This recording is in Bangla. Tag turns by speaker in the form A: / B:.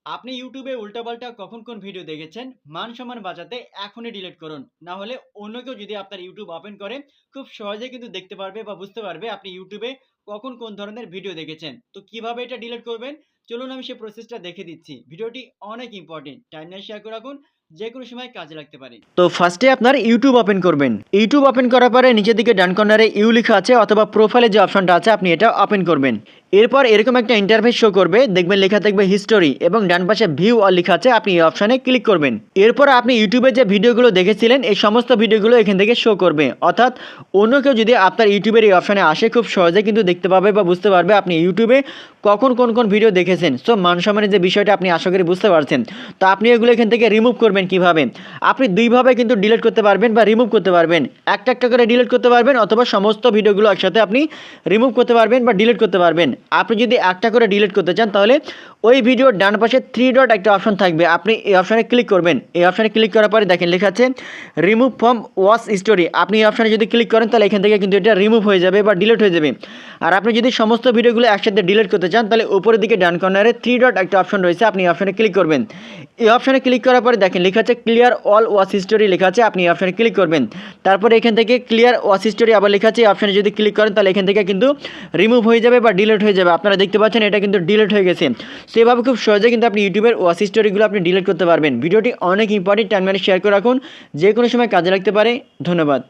A: আপনি ইউটিউবে উল্টাপাল্টা কখন কোন ভিডিও দেখেছেন মান সম্মান বাঁচাতে এখনই ডিলিট করুন। না হলে অন্য কেউ যদি আপনার ইউটিউব ওপেন করে খুব সহজে কিন্তু দেখতে পারবে বা বুঝতে পারবে আপনি ইউটিউবে কখন কোন ধরনের ভিডিও দেখেছেন। তো কিভাবে এটা ডিলিট করবেন, চলুন আমি সেই প্রসেসটা দেখে দিচ্ছি। ভিডিওটি অনেক ইম্পর্টেন্ট, টাইমলাইন শেয়ার করে রাখুন, যে কোনো সময় কাজে লাগতে পারে। তো ফার্স্টে আপনার ইউটিউব ওপেন করবেন। ইউটিউব ওপেন করার পরে নিচের দিকে ডান কর্নারে ইউ লেখা আছে অথবা প্রোফাইলে যে অপশনটা আছে আপনি এটা ওপেন করবেন। এরপর এরকম একটা ইন্টারফেস শো করবে, দেখবেন লেখা থাকবে হিস্টোরি এবং ডান পাশে ভিউ অল লেখা আছে, আপনি এই অপশনে ক্লিক করবেন। এরপর আপনি ইউটিউবে যে ভিডিওগুলো দেখেছিলেন এই সমস্ত ভিডিওগুলো এখান থেকে শো করবে, অর্থাৎ অন্য কেউ যদি আপনার ইউটিউবের এই অপশনে আসে খুব সহজে কিন্তু দেখতে পাবে বা বুঝতে পারবে আপনি ইউটিউবে কখন কোন কোন ভিডিও দেখেছেন। সো মান সম্মানের যে বিষয়টা আপনি আশা করি বুঝতে পারছেন। তো আপনি এগুলো এখান থেকে রিমুভ করবেন কিভাবে? আপনি দুইভাবে কিন্তু ডিলিট করতে পারবেন বা রিমুভ করতে পারবেন। একটা একটা করে ডিলিট করতে পারবেন অথবা সমস্ত ভিডিওগুলো একসাথে আপনি রিমুভ করতে পারবেন বা ডিলিট করতে পারবেন। আপনি যদি একটা করে ডিলিট করতে চান তাহলে ওই ভিডিওর ডান পাশে থ্রি ডট একটা অপশন থাকবে, আপনি এই অপশনে ক্লিক করবেন। এই অপশনে ক্লিক করার পরে দেখেন লেখা আছে রিমুভ ফ্রম ওয়াচ স্টোরি। আপনি এই অপশনে যদি ক্লিক করেন তাহলে এখান থেকে কিন্তু এটা রিমুভ হয়ে যাবে বা ডিলিট হয়ে যাবে। আর আপনি যদি সমস্ত ভিডিওগুলো একসাথে ডিলিট করতে চান তাহলে উপরের দিকে ডান কর্নারে থ্রি ডট একটা অপশন রয়েছে, আপনি এই অপশনে ক্লিক করবেন। এই অপশনে ক্লিক করার পরে দেখেন লেখা আছে ক্লিয়ার অল ওয়াচ হিস্টোরি লেখা আছে, আপনি এই অপশনে ক্লিক করবেন। তারপরে এখান থেকে ক্লিয়ার ওয়াচ হিস্টোরি আবার লেখা আছে, এই অপশনে যদি ক্লিক করেন তাহলে এখান থেকে কিন্তু রিমুভ হয়ে যাবে বা ডিলিট হয়ে যাবে। আপনারা দেখতে পাচ্ছেন এটা কিন্তু ডিলিট হয়ে গেছে। সেভাবে খুব সহজে কিন্তু আপনি ইউটিউবের ওয়াচ হিস্টোরিগুলো আপনি ডিলিট করতে পারবেন। ভিডিওটি অনেক ইম্পর্টেন্ট, টাইম শেয়ার করে রাখুন, যে কোনো সময় কাজে লাগতে পারে। ধন্যবাদ।